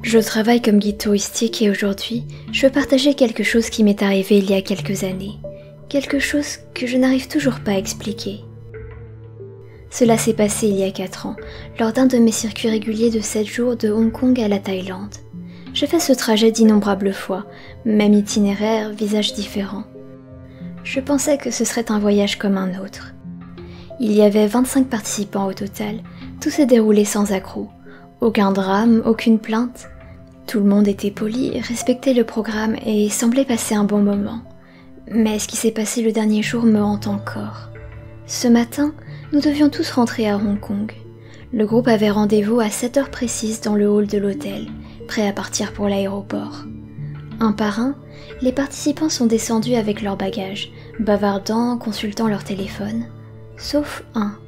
Je travaille comme guide touristique et aujourd'hui, je veux partager quelque chose qui m'est arrivé il y a quelques années. Quelque chose que je n'arrive toujours pas à expliquer. Cela s'est passé il y a 4 ans, lors d'un de mes circuits réguliers de 7 jours de Hong Kong à la Thaïlande. J'ai fait ce trajet d'innombrables fois, même itinéraire, visage différent. Je pensais que ce serait un voyage comme un autre. Il y avait 25 participants au total, tout s'est déroulé sans accroc. Aucun drame, aucune plainte. Tout le monde était poli, respectait le programme et semblait passer un bon moment. Mais ce qui s'est passé le dernier jour me hante encore. Ce matin, nous devions tous rentrer à Hong Kong. Le groupe avait rendez-vous à 7 heures précises dans le hall de l'hôtel, prêt à partir pour l'aéroport. Un par un, les participants sont descendus avec leurs bagages, bavardant, consultant leur téléphone. Sauf un.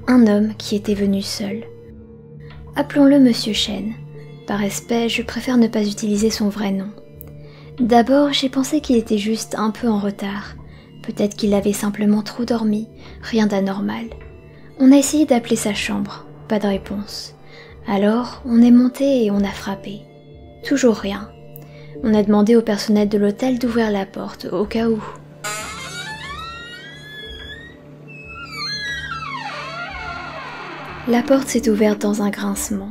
Un homme qui était venu seul. Appelons-le Monsieur Chen. Par respect, je préfère ne pas utiliser son vrai nom. D'abord, j'ai pensé qu'il était juste un peu en retard. Peut-être qu'il avait simplement trop dormi, rien d'anormal. On a essayé d'appeler sa chambre, pas de réponse. Alors, on est monté et on a frappé. Toujours rien. On a demandé au personnel de l'hôtel d'ouvrir la porte, au cas où. La porte s'est ouverte dans un grincement.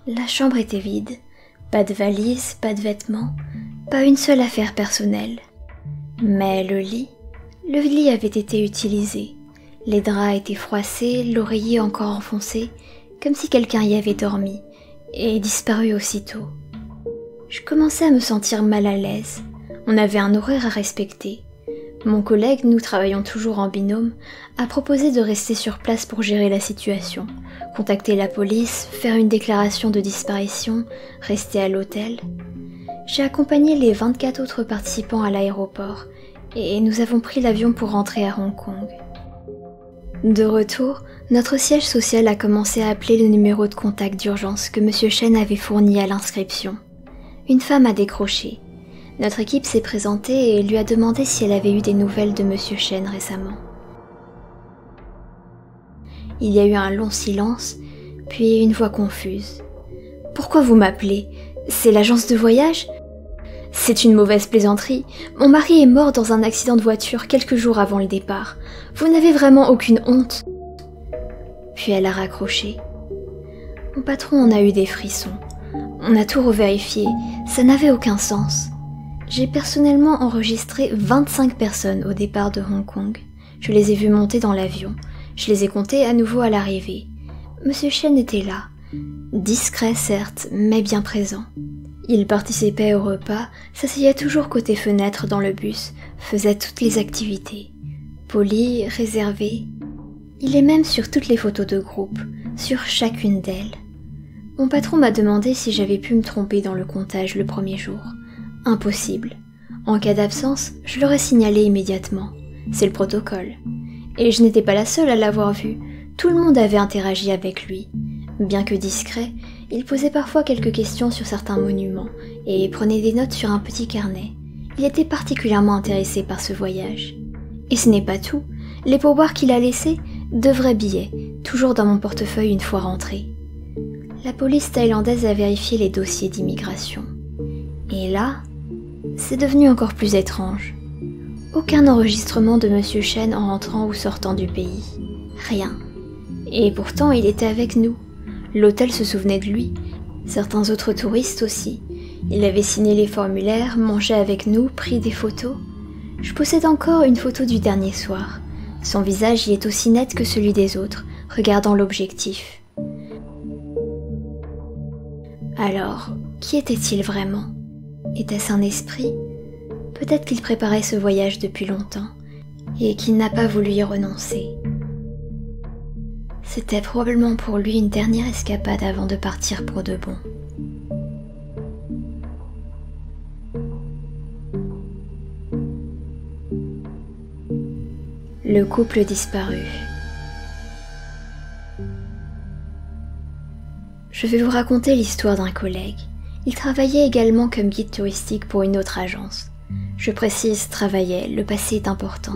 La chambre était vide. Pas de valise, pas de vêtements, pas une seule affaire personnelle. Mais le lit avait été utilisé. Les draps étaient froissés, l'oreiller encore enfoncé, comme si quelqu'un y avait dormi, et disparu aussitôt. Je commençais à me sentir mal à l'aise. On avait un horaire à respecter. Mon collègue, nous travaillons toujours en binôme, a proposé de rester sur place pour gérer la situation, contacter la police, faire une déclaration de disparition, rester à l'hôtel. J'ai accompagné les 24 autres participants à l'aéroport et nous avons pris l'avion pour rentrer à Hong Kong. De retour, notre siège social a commencé à appeler le numéro de contact d'urgence que M. Chen avait fourni à l'inscription. Une femme a décroché. Notre équipe s'est présentée et lui a demandé si elle avait eu des nouvelles de M. Chen récemment. Il y a eu un long silence, puis une voix confuse. « Pourquoi vous m'appelez? C'est l'agence de voyage? C'est une mauvaise plaisanterie. Mon mari est mort dans un accident de voiture quelques jours avant le départ. Vous n'avez vraiment aucune honte ?» Puis elle a raccroché. Mon patron en a eu des frissons. On a tout revérifié, ça n'avait aucun sens. J'ai personnellement enregistré 25 personnes au départ de Hong Kong. Je les ai vues monter dans l'avion. Je les ai comptées à nouveau à l'arrivée. Monsieur Chen était là. Discret certes, mais bien présent. Il participait au repas, s'asseyait toujours côté fenêtre dans le bus, faisait toutes les activités. Poli, réservé. Il est même sur toutes les photos de groupe, sur chacune d'elles. Mon patron m'a demandé si j'avais pu me tromper dans le comptage le premier jour. Impossible. En cas d'absence, je l'aurais signalé immédiatement. C'est le protocole. Et je n'étais pas la seule à l'avoir vu. Tout le monde avait interagi avec lui. Bien que discret, il posait parfois quelques questions sur certains monuments et prenait des notes sur un petit carnet. Il était particulièrement intéressé par ce voyage. Et ce n'est pas tout. Les pourboires qu'il a laissés, de vrais billets, toujours dans mon portefeuille une fois rentré. La police thaïlandaise a vérifié les dossiers d'immigration. Et là, c'est devenu encore plus étrange. Aucun enregistrement de M. Chen en rentrant ou sortant du pays. Rien. Et pourtant, il était avec nous. L'hôtel se souvenait de lui. Certains autres touristes aussi. Il avait signé les formulaires, mangé avec nous, pris des photos. Je possède encore une photo du dernier soir. Son visage y est aussi net que celui des autres, regardant l'objectif. Alors, qui était-il vraiment ? Était-ce un esprit ? Peut-être qu'il préparait ce voyage depuis longtemps et qu'il n'a pas voulu y renoncer. C'était probablement pour lui une dernière escapade avant de partir pour de bon. Le couple disparu. Je vais vous raconter l'histoire d'un collègue. Il travaillait également comme guide touristique pour une autre agence. Je précise travaillait, le passé est important.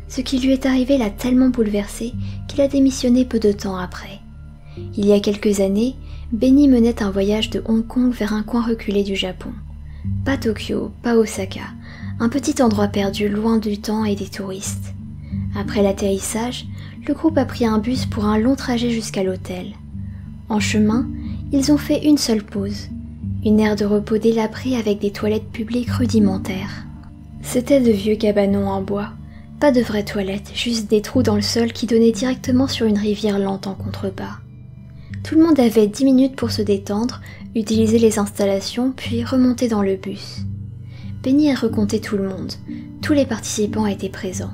Ce qui lui est arrivé l'a tellement bouleversé qu'il a démissionné peu de temps après. Il y a quelques années, Benny menait un voyage de Hong Kong vers un coin reculé du Japon. Pas Tokyo, pas Osaka, un petit endroit perdu loin du temps et des touristes. Après l'atterrissage, le groupe a pris un bus pour un long trajet jusqu'à l'hôtel. En chemin, ils ont fait une seule pause, une aire de repos délabrée avec des toilettes publiques rudimentaires. C'était de vieux cabanons en bois, pas de vraies toilettes, juste des trous dans le sol qui donnaient directement sur une rivière lente en contrebas. Tout le monde avait 10 minutes pour se détendre, utiliser les installations, puis remonter dans le bus. Benny a recompté tout le monde, tous les participants étaient présents.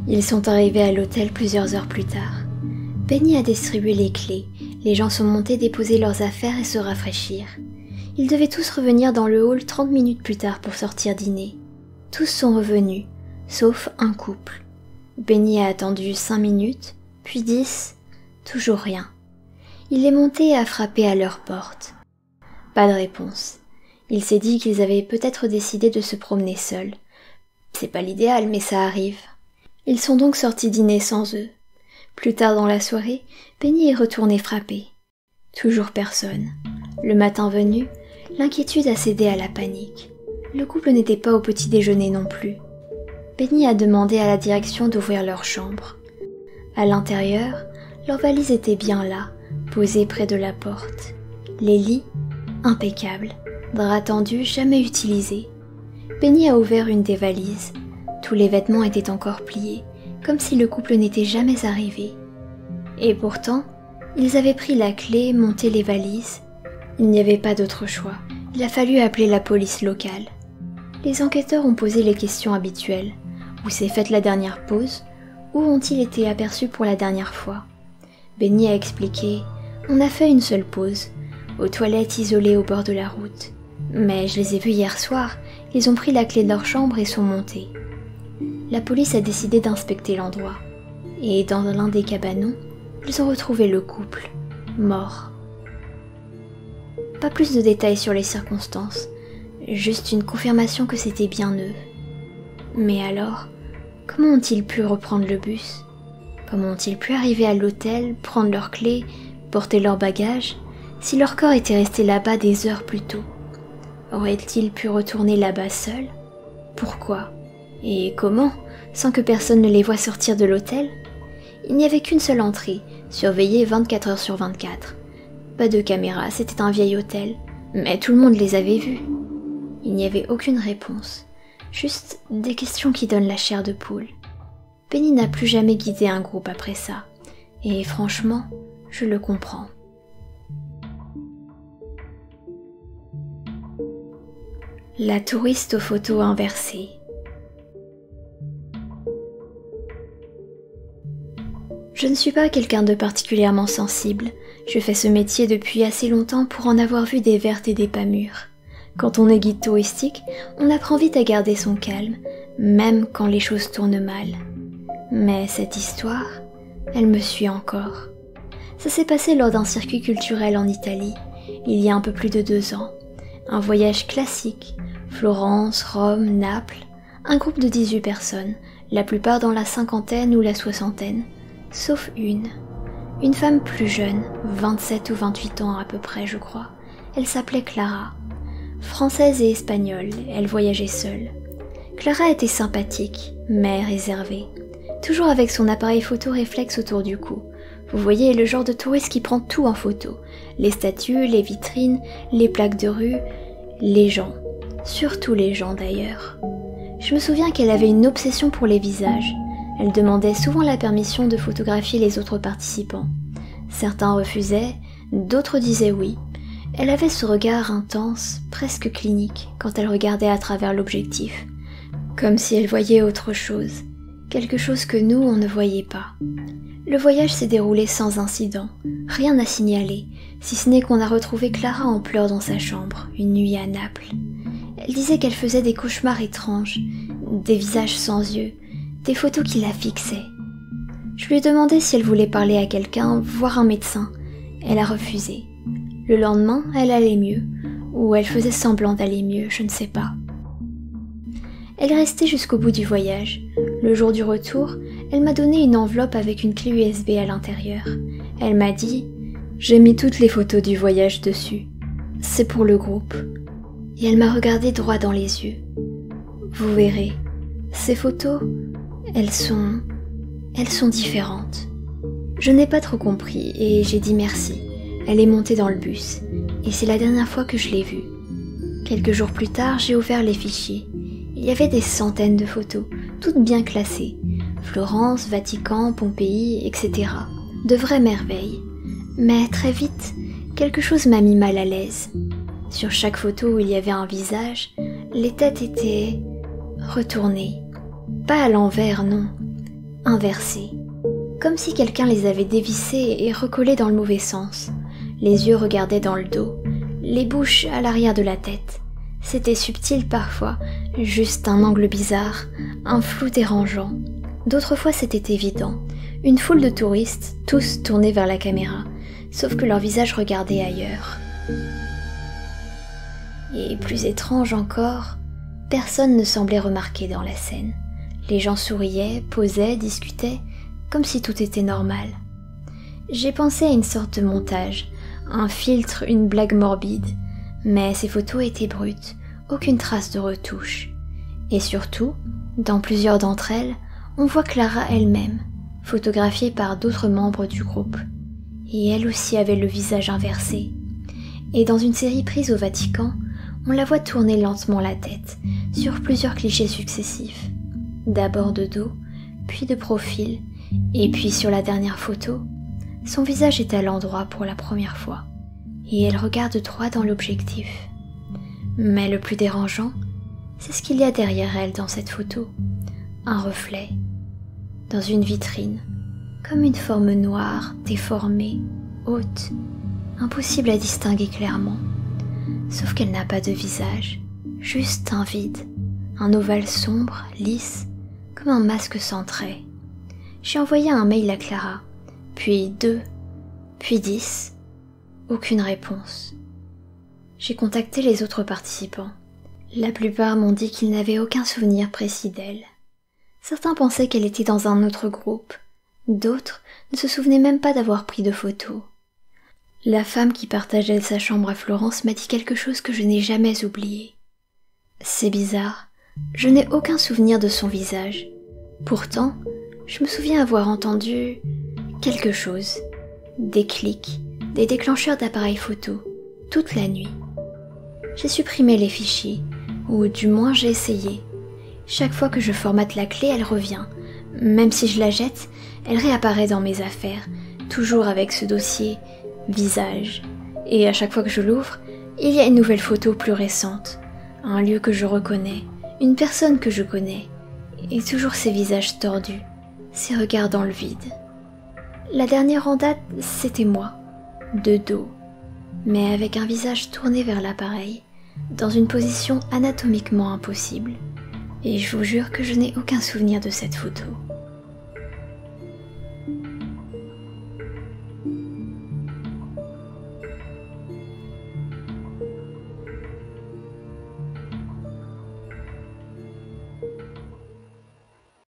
Ils sont arrivés à l'hôtel plusieurs heures plus tard. Benny a distribué les clés, les gens sont montés déposer leurs affaires et se rafraîchir. Ils devaient tous revenir dans le hall 30 minutes plus tard pour sortir dîner. Tous sont revenus, sauf un couple. Benny a attendu 5 minutes, puis 10, toujours rien. Il est monté et a frappé à leur porte. Pas de réponse. Il s'est dit qu'ils avaient peut-être décidé de se promener seuls. C'est pas l'idéal, mais ça arrive. Ils sont donc sortis dîner sans eux. Plus tard dans la soirée, Benny est retourné frapper. Toujours personne. Le matin venu, l'inquiétude a cédé à la panique. Le couple n'était pas au petit déjeuner non plus. Benny a demandé à la direction d'ouvrir leur chambre. À l'intérieur, leurs valises étaient bien là, posées près de la porte. Les lits, impeccables, draps tendus jamais utilisés. Benny a ouvert une des valises. Tous les vêtements étaient encore pliés, comme si le couple n'était jamais arrivé. Et pourtant, ils avaient pris la clé, monté les valises. Il n'y avait pas d'autre choix. Il a fallu appeler la police locale. Les enquêteurs ont posé les questions habituelles. Où s'est faite la dernière pause? Où ont-ils été aperçus pour la dernière fois? Benny a expliqué « On a fait une seule pause, aux toilettes isolées au bord de la route. Mais je les ai vus hier soir, ils ont pris la clé de leur chambre et sont montés. » La police a décidé d'inspecter l'endroit. Et dans l'un des cabanons, ils ont retrouvé le couple, mort. Pas plus de détails sur les circonstances, juste une confirmation que c'était bien eux. Mais alors, comment ont-ils pu reprendre le bus? Comment ont-ils pu arriver à l'hôtel, prendre leurs clés, porter leurs bagages, si leur corps était resté là-bas des heures plus tôt? Auraient-ils pu retourner là-bas seuls? Pourquoi? Et comment, sans que personne ne les voie sortir de l'hôtel? Il n'y avait qu'une seule entrée, surveillée 24 heures sur 24. Pas de caméra, c'était un vieil hôtel, mais tout le monde les avait vus. Il n'y avait aucune réponse, juste des questions qui donnent la chair de poule. Benny n'a plus jamais guidé un groupe après ça, et franchement, je le comprends. La touriste aux photos inversées. Je ne suis pas quelqu'un de particulièrement sensible. Je fais ce métier depuis assez longtemps pour en avoir vu des vertes et des pas mûres. Quand on est guide touristique, on apprend vite à garder son calme, même quand les choses tournent mal. Mais cette histoire, elle me suit encore. Ça s'est passé lors d'un circuit culturel en Italie, il y a un peu plus de 2 ans. Un voyage classique, Florence, Rome, Naples, un groupe de 18 personnes, la plupart dans la 50aine ou la 60aine. Sauf une femme plus jeune, 27 ou 28 ans à peu près je crois. Elle s'appelait Clara. Française et espagnole, elle voyageait seule. Clara était sympathique, mais réservée. Toujours avec son appareil photo réflexe autour du cou. Vous voyez, le genre de touriste qui prend tout en photo. Les statues, les vitrines, les plaques de rue, les gens. Surtout les gens d'ailleurs. Je me souviens qu'elle avait une obsession pour les visages. Elle demandait souvent la permission de photographier les autres participants. Certains refusaient, d'autres disaient oui. Elle avait ce regard intense, presque clinique, quand elle regardait à travers l'objectif. Comme si elle voyait autre chose. Quelque chose que nous, on ne voyait pas. Le voyage s'est déroulé sans incident. Rien à signaler, si ce n'est qu'on a retrouvé Clara en pleurs dans sa chambre, une nuit à Naples. Elle disait qu'elle faisait des cauchemars étranges, des visages sans yeux, des photos qui la fixaient. Je lui ai demandé si elle voulait parler à quelqu'un, voir un médecin. Elle a refusé. Le lendemain, elle allait mieux, ou elle faisait semblant d'aller mieux, je ne sais pas. Elle est restée jusqu'au bout du voyage. Le jour du retour, elle m'a donné une enveloppe avec une clé USB à l'intérieur. Elle m'a dit « J'ai mis toutes les photos du voyage dessus. C'est pour le groupe. Et elle m'a regardé droit dans les yeux. Vous verrez, ces photos, elles sont différentes. Je n'ai pas trop compris et j'ai dit merci. Elle est montée dans le bus et c'est la dernière fois que je l'ai vue. Quelques jours plus tard, j'ai ouvert les fichiers. Il y avait des centaines de photos, toutes bien classées. Florence, Vatican, Pompéi, etc. De vraies merveilles. Mais très vite, quelque chose m'a mis mal à l'aise. Sur chaque photo où il y avait un visage, les têtes étaient retournées. Pas à l'envers, non. Inversées. Comme si quelqu'un les avait dévissées et recollées dans le mauvais sens. Les yeux regardaient dans le dos, les bouches à l'arrière de la tête. C'était subtil parfois, juste un angle bizarre, un flou dérangeant. D'autres fois c'était évident. Une foule de touristes, tous tournés vers la caméra, sauf que leur visage regardait ailleurs. Et plus étrange encore, personne ne semblait remarquer dans la scène. Les gens souriaient, posaient, discutaient, comme si tout était normal. J'ai pensé à une sorte de montage, un filtre, une blague morbide, mais ces photos étaient brutes, aucune trace de retouche. Et surtout, dans plusieurs d'entre elles, on voit Clara elle-même, photographiée par d'autres membres du groupe. Et elle aussi avait le visage inversé. Et dans une série prise au Vatican, on la voit tourner lentement la tête, sur plusieurs clichés successifs. D'abord de dos, puis de profil, et puis sur la dernière photo, son visage est à l'endroit pour la première fois, et elle regarde droit dans l'objectif. Mais le plus dérangeant, c'est ce qu'il y a derrière elle dans cette photo. Un reflet, dans une vitrine, comme une forme noire, déformée, haute, impossible à distinguer clairement. Sauf qu'elle n'a pas de visage, juste un vide, un ovale sombre, lisse, comme un masque sans trait. J'ai envoyé un mail à Clara, puis 2, puis 10, aucune réponse. J'ai contacté les autres participants. La plupart m'ont dit qu'ils n'avaient aucun souvenir précis d'elle. Certains pensaient qu'elle était dans un autre groupe, d'autres ne se souvenaient même pas d'avoir pris de photos. La femme qui partageait sa chambre à Florence m'a dit quelque chose que je n'ai jamais oublié. C'est bizarre, je n'ai aucun souvenir de son visage. Pourtant, je me souviens avoir entendu quelque chose. Des clics, des déclencheurs d'appareils photo, toute la nuit. J'ai supprimé les fichiers, ou du moins j'ai essayé. Chaque fois que je formate la clé, elle revient. Même si je la jette, elle réapparaît dans mes affaires, toujours avec ce dossier visage. Et à chaque fois que je l'ouvre, il y a une nouvelle photo plus récente. Un lieu que je reconnais, une personne que je connais, et toujours ces visages tordus, ces regards dans le vide. La dernière en date, c'était moi, de dos, mais avec un visage tourné vers l'appareil, dans une position anatomiquement impossible. Et je vous jure que je n'ai aucun souvenir de cette photo.